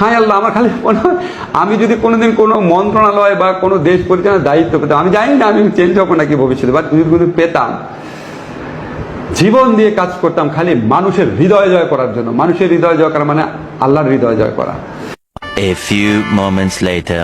হায় আল্লাহ, আমার খালি মনে হয় আমি যদি কোনোদিন কোনো মন্ত্রণালয় বা কোনো দেশ পরিচালনার দায়িত্ব পেতাম, আমি জানি না আমি চেঞ্জ হবো নাকি ভবিষ্যতে, বাট যদি পেতাম, জীবন দিয়ে কাজ করতাম খালি মানুষের হৃদয় জয় করার জন্য। মানুষের হৃদয় জয় করা মানে আল্লাহর হৃদয় জয় করা। A few moments later.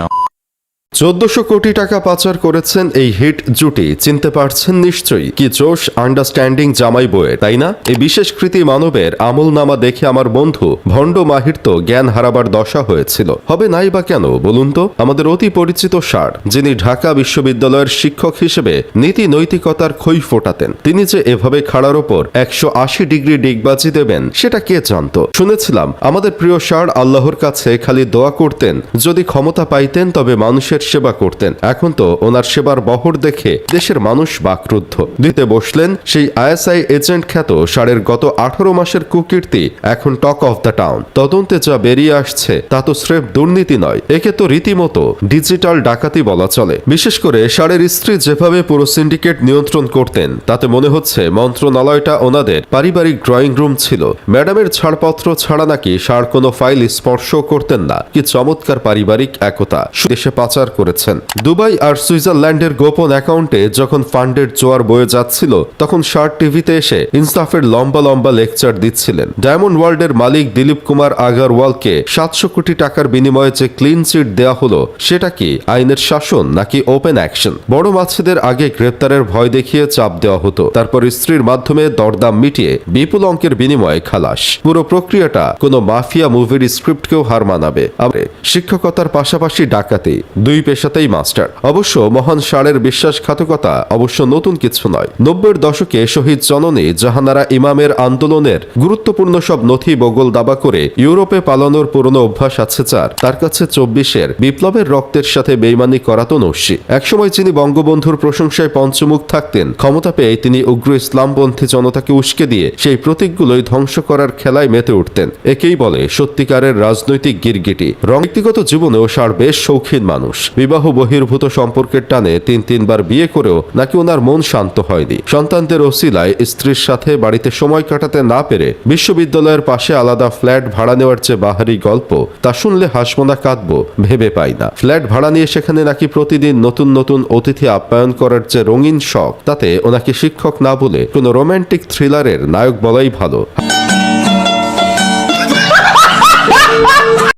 1400 কোটি টাকা পাচার করেছেন এই হিট জুটি। চিনতে পারছেন নিশ্চয়ই কি জোশ আন্ডারস্ট্যান্ডিং জামাই বইয়ের, তাই না? এই বিশেষ কৃতি মানবের আমল নামা দেখে আমার বন্ধু ভণ্ড মাহির তো জ্ঞান হারাবার দশা হয়েছিল। হবে নাই বা কেন বলুন তো? আমাদের অতি পরিচিত ষাঁড়, যিনি ঢাকা বিশ্ববিদ্যালয়ের শিক্ষক হিসেবে নীতি নৈতিকতার খই ফোটাতেন, তিনি যে এভাবে খাড়ার ওপর 180 ডিগ্রি ডিগবাজি দেবেন সেটা কে জানত? শুনেছিলাম আমাদের প্রিয় ষাঁড় আল্লাহর কাছে খালি দোয়া করতেন যদি ক্ষমতা পাইতেন তবে মানুষের সেবা করতেন। এখন তো ওনার সেবার বহর দেখে দেশের মানুষ বাকরুদ্ধ। দিতে বসলেন সেই আইএসআই এজেন্ট খ্যাত ষাঁড়ের গত 18 মাসের কুকীর্তি এখন টক অফ দ্য টাউন। তদন্তে যা বেরিয়ে আসছে তা তো স্রেফ দুর্নীতি নয়, একে তো রীতিমতো ডিজিটাল ডাকাতি বলা চলে। বিশেষ করে ষাঁড়ের স্ত্রী যেভাবে পুরো সিন্ডিকেট নিয়ন্ত্রণ করতেন তাতে মনে হচ্ছে মন্ত্রণালয়টা ওনাদের পারিবারিক ড্রয়িং রুম ছিল। ম্যাডামের ছাড়পত্র ছাড়া নাকি ষাঁড় কোনো ফাইল স্পর্শ করতেন না। কি চমৎকার পারিবারিক একতা দেশে পাচার করেছেন। দুবাই আর সুইজারল্যান্ডের গোপন অ্যাকাউন্টে যখন ফান্ডের জোয়ার বয়ে যাচ্ছিল তখন ষাঁড় টিভিতে এসে ইনসাফের লম্বা লম্বা লেকচার দিচ্ছিলেন। ডায়মন্ড ওয়ার্ল্ডের মালিক দিলীপ কুমার আগারওয়ালকে 700 কোটি টাকার বিনিময়ে যে ক্লিন চিট দেয়া হলো সেটা কি আইনের শাসন নাকি ওপেন অ্যাকশন? বড় মাছেদের আগে গ্রেপ্তারের ভয় দেখিয়ে চাপ দেওয়া হতো, তারপর স্ত্রীর মাধ্যমে দরদাম মিটিয়ে বিপুল অঙ্কের বিনিময়ে খালাস। পুরো প্রক্রিয়াটা কোনো মাফিয়া মুভির স্ক্রিপ্টকেও হার মানাবে। শিক্ষকতার পাশাপাশি ডাকাতি, দুই পেশাতেই মাস্টার। অবশ্য মহান ষাঁড়ের বিশ্বাসঘাতকতা অবশ্য নতুন কিছু নয়। 90-এর দশকে শহীদ জননী জাহানারা ইমামের আন্দোলনের গুরুত্বপূর্ণ সব নথি বগল দাবা করে ইউরোপে পালানোর পুরনো অভ্যাস আছে যার। তার কাছে 24-এর বিপ্লবের রক্তের সাথে বেইমানি করা তো নস্যি। একসময় যিনি বঙ্গবন্ধুর প্রশংসায় পঞ্চমুখ থাকতেন, ক্ষমতা পেয়ে তিনি উগ্র ইসলামপন্থী জনতাকে উস্কে দিয়ে সেই প্রতীকগুলোই ধ্বংস করার খেলায় মেতে উঠতেন। একেই বলে সত্যিকারের রাজনৈতিক গিরগিটি। ব্যক্তিগত জীবনেও ষাঁড় বেশ শৌখিন মানুষ। বিবাহ বহির্ভূত সম্পর্কের টানে 3-3বার বিয়ে করেও নাকি ওনার মন শান্ত হয়নি। সন্তানদের ওসিলায় স্ত্রীর সাথে বাড়িতে সময় কাটাতে না পেরে বিশ্ববিদ্যালয়ের পাশে আলাদা ফ্ল্যাট ভাড়া নেওয়ার যে বাহারি গল্প, তা শুনলে হাসবো না কাঁদবো ভেবে পাই না। ফ্ল্যাট ভাড়া নিয়ে সেখানে নাকি প্রতিদিন নতুন নতুন অতিথি আপ্যায়ন করার যে রঙিন শখ, তাতে ওনাকে শিক্ষক না বলে কোনো রোমান্টিক থ্রিলারের নায়ক বলাই ভালো।